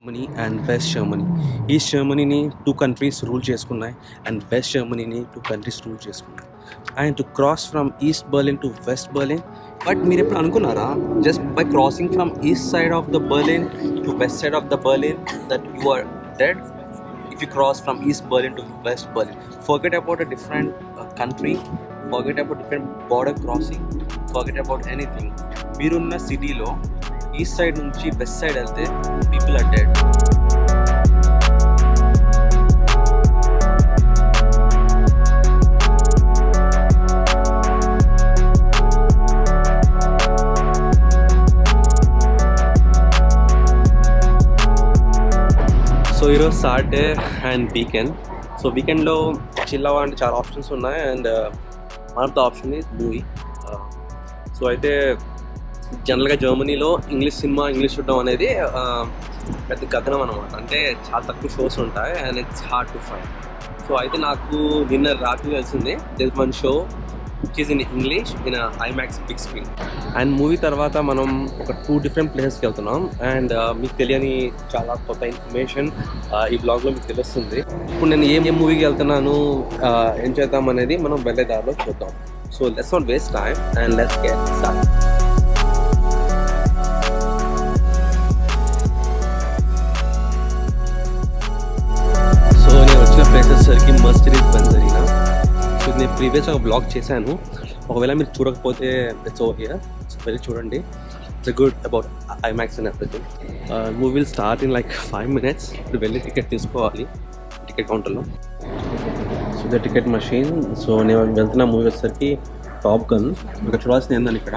Germany and West Germany. East Germany two countries rule చేసుకున్నాయి and West Germany two countries rule చేసుకున్నాయి. And to cross from East Berlin to West Berlin, but మీరు ఎప్పుడు అనుకున్నారా just by crossing from east side of the Berlin to west side of the Berlin that you are dead if you cross from East Berlin to West Berlin. Forget about a different country, forget about different border crossing, forget about anything. మీరున్న సిటీలో east side నుంచి west side వెళ్తే people are dead. So ఈరోజు Saturday and weekend. So వీకెండ్లో chill అవ్వాలంటే చాలా options ఉన్నాయి and one of the option is movie. So అయితే జనరల్గా జర్మనీలో ఇంగ్లీష్ సినిమా ఇంగ్లీష్ చూడడం అనేది పెద్ద కథనం అనమాట. అంటే చాలా తక్కువ షోస్ ఉంటాయి and it's hard to find. So అయితే నాకు నిన్న రాత్రి తెలిసింది this one show which is in English in IMAX big screen. And movie తర్వాత మనం ఒక 2 డిఫరెంట్ ప్లేసెస్కి వెళ్తున్నాం అండ్ మీకు తెలియని చాలా కొత్త ఇన్ఫర్మేషన్ ఈ బ్లాగ్లో మీకు తెలుస్తుంది. ఇప్పుడు నేను ఏం మూవీకి వెళ్తున్నాను, ఏం చేద్దాం అనేది మనం వెళ్ళే దారిలో చూద్దాం. So let's not waste time and let's get start. Places సరికి మర్సిడీస్ బెంజ్ అరీనా. సో నేను ప్రీవియస్గా ఒక బ్లాగ్ చేశాను, ఒకవేళ మీరు చూడకపోతే ఇట్స్ ఓవర్ హియర్. సో వెళ్ళి చూడండి, it's good about IMAX and everything. Movie will start in like 5 minutes. ఇప్పుడు వెళ్ళి టికెట్ తీసుకోవాలి టికెట్ కౌంటర్లో. So the ticket machine. So నేను వెళ్తున్న మూవీ వచ్చేసరికి టాప్ గన్. ఇక్కడ చూడాల్సింది ఏంటంటే ఇక్కడ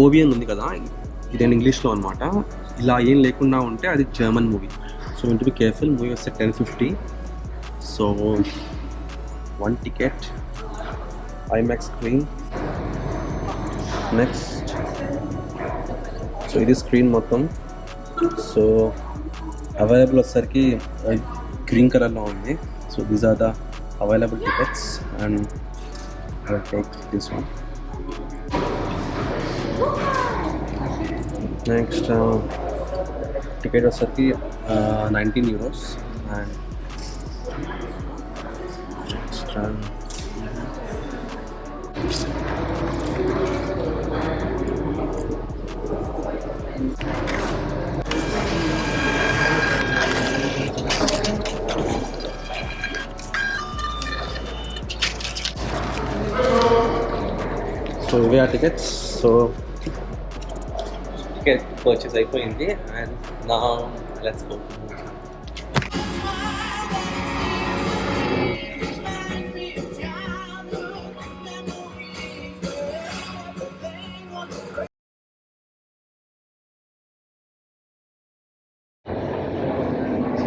ఓవియన్ ఉంది కదా, ఇదేం ఇంగ్లీష్లో అనమాట. ఇలా ఏం లేకుండా ఉంటే అది German movie. So you need to be careful. Movie was at 10:50. So 1 ticket, IMAX screen. Next. So it is screen మొత్తం. So available వచ్చరికి green color లో ఉంది. So these are the available tickets and I will take this one. Next ticket వచ్చరికి 19 euros and extra. So we are tickets. So ticket purchase అయిపోయింది and now let's go.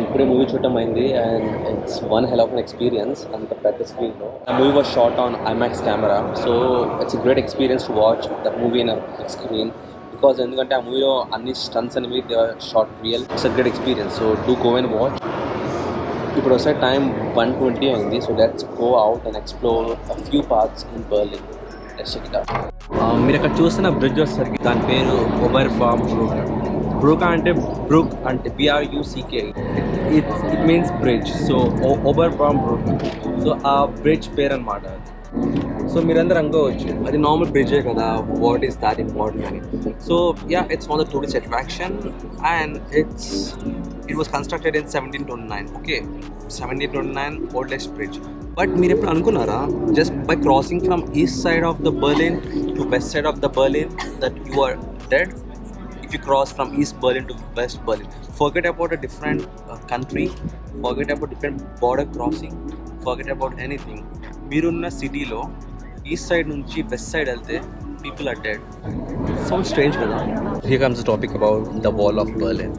ఇప్పుడే movie చూడటం అయింది and it's one hell of an experience. అంత పెద్ద స్క్రీన్లో ఆ movie was shot on IMAX camera. So it's a great experience to watch the movie in big screen because ఎందుకంటే ఆ మూవీలో అన్ని స్టన్స్ అనేవి shot real. It's a great experience. So do go and watch. ఇప్పుడు వస్తే time 1:20 అయింది. So let's go out and explore a few parts in Berlin. Let's check it out. మీరు అక్కడ చూస్తున్న బ్రిడ్జ్ వచ్చేసరికి దాని పేరు ఓబర్ బామ్ బ్రూక్. బ్రూక్ అంటే బ్రూక్ అంటే BRUCK. It means bridge. So Oberbaum Brücke. So ఆ బ్రిడ్జ్ పేరు అనమాట. సో మీరందరూ అనుకోవచ్చు అది నార్మల్ బ్రిడ్జే కదా, వాట్ ఈస్ దాట్ ఇంపార్టెంట్ అని. So yeah, it's one the tourist attraction and it was constructed in 1729. Okay, 1729 oldest bridge. But మీరు ఎప్పుడు అనుకున్నారా just by crossing from east side of the Berlin to west side of the Berlin that you are dead if you cross from East Berlin to West Berlin? Forget about a different country, forget about different border crossing, forget about anything. మీరున్న సిటీలో east side నుంచి west side వెళ్తే people are dead. Sound strange కదా. Here comes the topic about the wall of Berlin.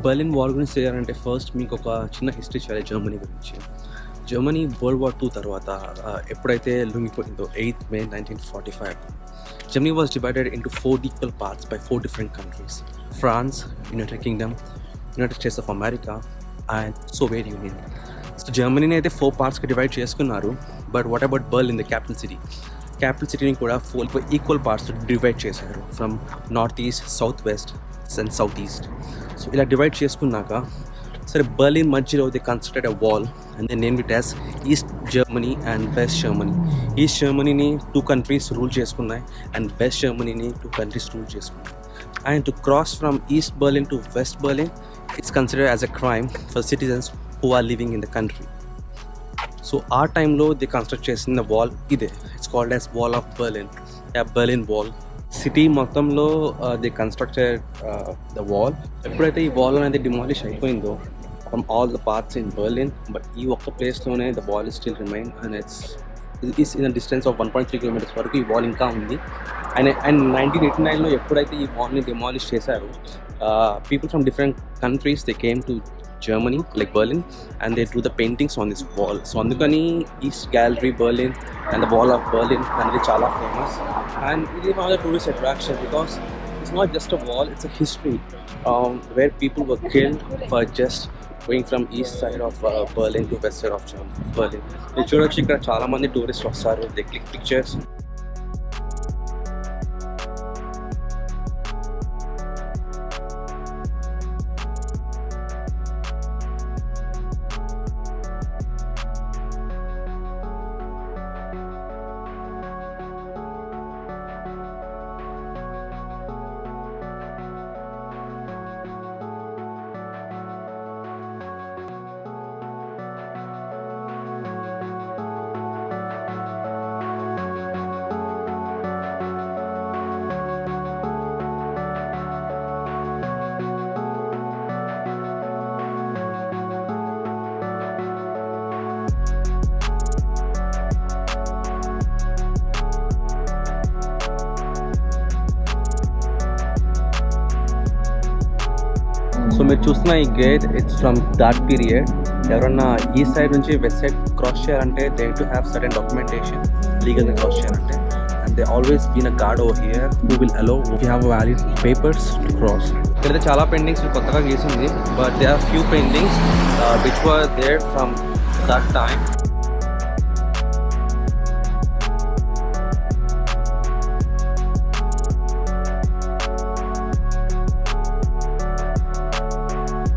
Berlin wall గురించి చేయాలంటే first మీకు ఒక చిన్న హిస్టరీ చేయాలి జర్మనీ గురించి. జర్మనీ వరల్డ్ వార్ 2 తర్వాత ఎప్పుడైతే లొంగిపోయిందో 8th May 1945, Germany was divided into 4 equal parts by 4 different countries: France, United Kingdom, United States of America and Soviet Union. So Germany అయితే 4 partsకి డివైడ్ చేసుకున్నారు. But what about Berlin, the capital city? Capital సిటీని కూడా 4 equal parts divide చేశారు, from north east, south west and south east. So ఇలా divide చేసుకున్నాక సరే Berlin మధ్యలో they constructed a wall and they name it as east Germany and west Germany. East జర్మనీని 2 countries rule చేసుకున్నాయి and west జర్మనీని 2 countries rule చేసుకున్నాయి. And to cross from East Berlin to West Berlin, it's considered as a crime for citizens who are living in the country. So our time lo they construct చేసిన wall ide. It's called as Wall of Berlin. Berlin Wall. City మొత్తంలో they constructed the wall. ఎప్పుడైతే ఈ wall అనేది demolish అయిపోయిందో from all the parts in Berlin, but ఈ ఒక్క place లోనే the wall is still remain and it's in a distance of 1.3 kilometers వరకు ఈ వాల్ ఇంకా ఉంది. అండ్ 1989లో ఎప్పుడైతే ఈ వాల్ని డిమాలిష్ చేశారో people from different countries they came to Germany like Berlin and they do the paintings on this wall. So అందుకని east gallery Berlin and the wall of Berlin అనేది చాలా ఫేమస్ అండ్ ఇది one of the tourist attraction because it's not just a wall, it's a history where people were killed for just going from east side of Berlin to west side of Berlin. మీరు చూడొచ్చు ఇక్కడ చాలా మంది tourist వస్తారు, they click pictures. So మీరు చూస్తున్న ఈ gate it's from that period. ఎవరన్నా ఈ సైడ్ నుంచి వెస్ట్ సైడ్ క్రాస్ చేయాలంటే they to have certain documentation లీగల్గా క్రాస్ చేయాలంటే and they always been a guard over here who will allow you have valid papers to cross. ఇక్కడైతే చాలా పెయింటింగ్స్ కొత్తగా గీసింది but they are few paintings which were there from that time.